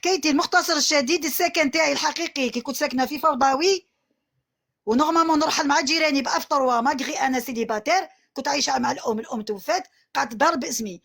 حكايتي المختصر الشديد، السكن تاعي الحقيقي كي كنت ساكنه في فوضوي، ونورمالمون نرحل مع جيراني بافطر ماغري انا سيليباتير، كنت عايشه مع الام توفات، قعدت الدار باسمي.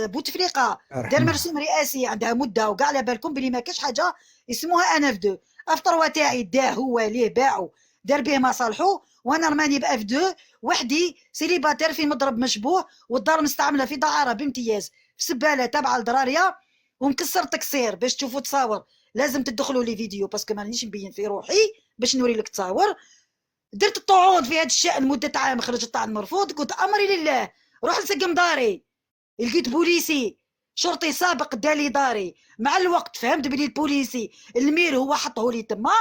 بوتفليقه دار ارحمها. مرسوم رئاسي عندها مده، وكاع على بالكم بلي ما كاش حاجه يسموها انا في دو. افطر تاعي داه هو ليه باعو، دار به مصالحو، وانا رماني باف دو وحدي سيليباتير في مضرب مشبوه، والدار مستعمله في دعاره بامتياز في سباله تابعه لدراريه، ومكسر تكسير. باش تشوفوا تصاور لازم تدخلوا لي فيديو باسكو مانيش مبين في روحي باش نوري لك تصاور. درت الطعون في هذا الشأن مدة عام، خرجت طعن مرفوض، قلت أمري لله، روح نسقم داري. لقيت بوليسي شرطي سابق دالي داري، مع الوقت فهمت بلي البوليسي المير هو حطه لي تما،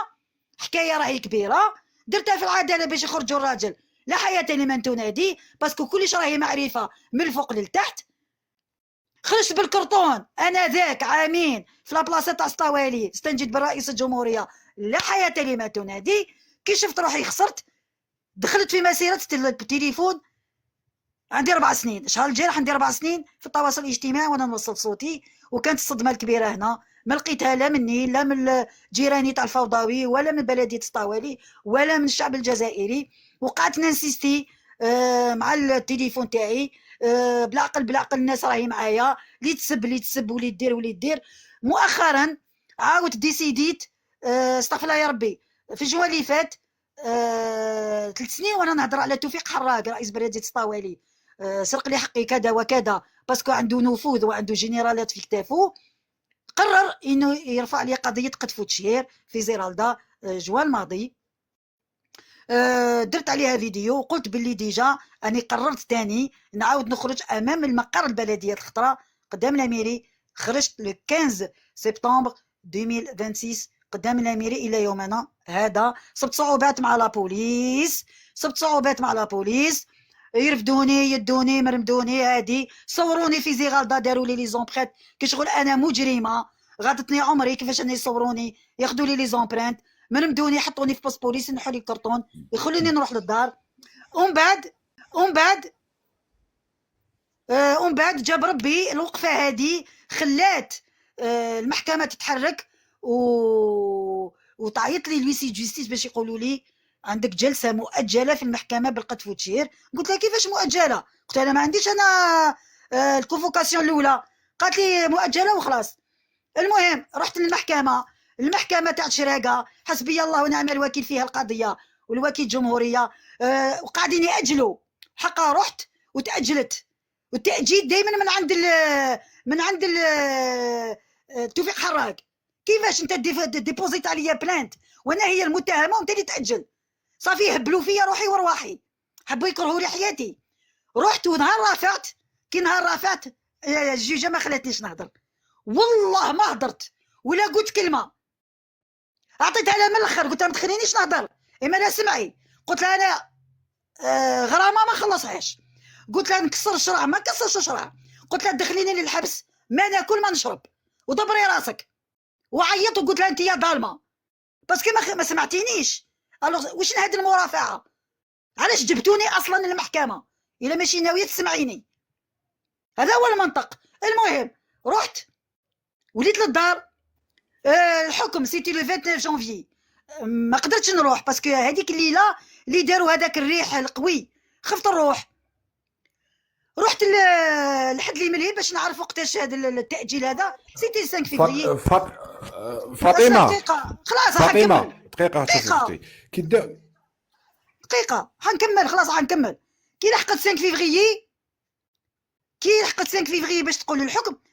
حكاية راهي كبيرة. درتها في العدالة باش يخرجوا الراجل، لا حياة لمن تنادي، باسكو كلش راهي معرفة من الفوق للتحت. خرجت بالكرتون انا ذاك عامين في لابلاصه تاع سطاوالي، استنجد بالرئيس الجمهوريه، لا حياه لما تنادي. كي شفت روحي خسرت، دخلت في مسيره التليفون. عندي 4 سنين، شهر الجارح عندي 4 سنين في التواصل الاجتماعي وانا نوصل صوتي، وكانت الصدمه الكبيره هنا ما لقيتها لا مني لا من جيراني تاع الفوضوي ولا من بلديه سطاوالي ولا من الشعب الجزائري. وقعدت ننسيستي مع التليفون تاعي، بالعقل بالعقل، الناس راهي معايا، اللي تسب اللي تسب واللي دير واللي دير. مؤخرا عاودت ديسيديت، استغفر الله يا ربي، في الجوان اللي فات 3 سنين وانا نهضر على توفيق حراق رئيس بلديه سطاوالي، سرق لي حقي كذا وكذا، باسكو عنده نفوذ وعنده جنرالات في كتافه. قرر انه يرفع لي قضيه قذف وتشهير في زيرالدا جوان الماضي. درت عليها فيديو وقلت باللي ديجا اني قررت تاني نعاود نخرج امام المقر البلديه الخطره قدام الاميري. خرجت لو 15 سبتمبر 2026 قدام الاميري الى يومنا هذا. صبت صعوبات مع لابوليس، صبت صعوبات مع لابوليس، يرفدوني يدوني مرمدوني، هادي صوروني في زيغالدا، داروا لي زومبريت كشغل انا مجرمه، غادتني عمري كيفاش اني يصوروني ياخذوا لي زومبرينت، مرمدوني يحطوني في باس بوليس، ينحوا لي الكرتون، يخلوني نروح للدار. ومن بعد ومن بعد ومن بعد جاب ربي الوقفه هذه خلات المحكمه تتحرك وتعيط لي لويسي جوستيس باش يقولوا لي عندك جلسه مؤجله في المحكمه بالقذف والتشهير. قلت لها كيفاش مؤجله؟ قلت لها ما عنديش انا الكونفوكاسيون الاولى. قالت لي مؤجله وخلاص. المهم رحت للمحكمه، المحكمه تاع شراقه حسبي الله ونعم الوكيل فيها القضيه والوكيل الجمهوريه، وقاعدين ياجلوا. حقا رحت وتاجلت، والتاجيل دائما من عند توفيق حراق. كيفاش انت ديبوزيت عليا بلانت وانا هي المتهمه وانت اللي تاجل؟ صافي هبلوا فيا روحي ورواحي، حبوا يكرهوا لي حياتي. رحت ونهار رافعت، كي نهار رافعت الجوجه ما خلاتنيش نهضر، والله ما هضرت ولا قلت كلمه. عطيتها لها من الاخر، قلت لها ما تخلينيش نهضر، اما لا سمعي. قلت لها انا غرامه ما خلصهاش، قلت لها نكسر الشرع ما كسرش الشرع، قلت لها تدخليني للحبس ما ناكل ما نشرب ودبري راسك. وعيط وقلت لها انت يا ظالمه باسكو ما سمعتينيش. الوغ واش هاد المرافعه؟ علاش جبتوني اصلا للمحكمه الا ماشي ناويه تسمعيني؟ هذا هو المنطق. المهم رحت وليت للدار. الحكم سيتي لو 29 جانفي، ما قدرتش نروح باسكو هذيك الليله اللي داروا هذاك الريح القوي خفت نروح. رحت لحد لي مليل باش نعرف وقتاش هذا التاجيل هذا. سيتي 5 فيفري. فاطمه دقيقه خلاص فاطمه حنكمل. دقيقه شوفي اختي كي دقيقه حنكمل خلاص حنكمل. كي لحقت 5 فيفري، كي لحقت 5 فيفري باش تقول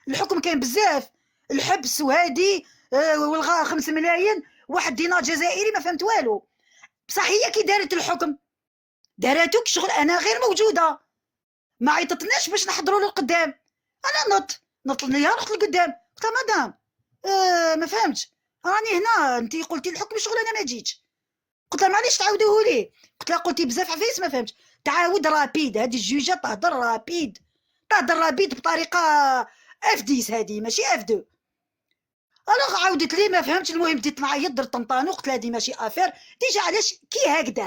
الحكم كاين بزاف، الحبس وهادي والغاء 5 ملايين، واحد دينار جزائري ما فهمت والو. بصح هي كي دارت الحكم داراتو كشغل انا غير موجوده، ما عيطتناش باش نحضروا للقدام. انا نط ليها رحت لقدام، قلت لها مدام ما فهمتش راني هنا، انت قلتي الحكم شغل انا ما جيتش. قلت لها معليش تعاودوه لي. قلت لها قلتي بزاف عفايس ما فهمتش. تعاود رابيد، هذه الجوجه تهضر رابيد، تهضر رابيد بطريقه اف 10 هذه ماشي اف 2. انا عاودت لي ما فهمتش. المهم بديت نعيط، درت طنطانو، قلت لها هذه ماشي افير ديجا. علاش كي هكذا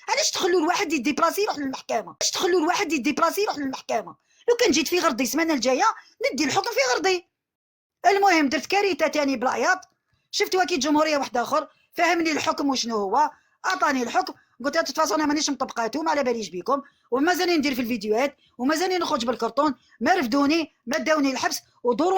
علاش تخلوا الواحد يديبلاسي يروح للمحكمه؟ علاش تخلوا الواحد يديبلاسي يروح للمحكمه؟ لو كان جيت في غردي السمانه الجايه ندي الحكم في غردي. المهم درت كارثه تاني بالعياط، شفتوا كي جمهوريه واحد اخر فهمني الحكم وشنو هو، اعطاني الحكم، قلت له تفاصيل انا مانيش مطبقاته، ما على باليش بيكم، ومازالني ندير في الفيديوهات، ومازالني نخرج بالكرتون، ما رفدوني، ما داوني الحبس، ودوروا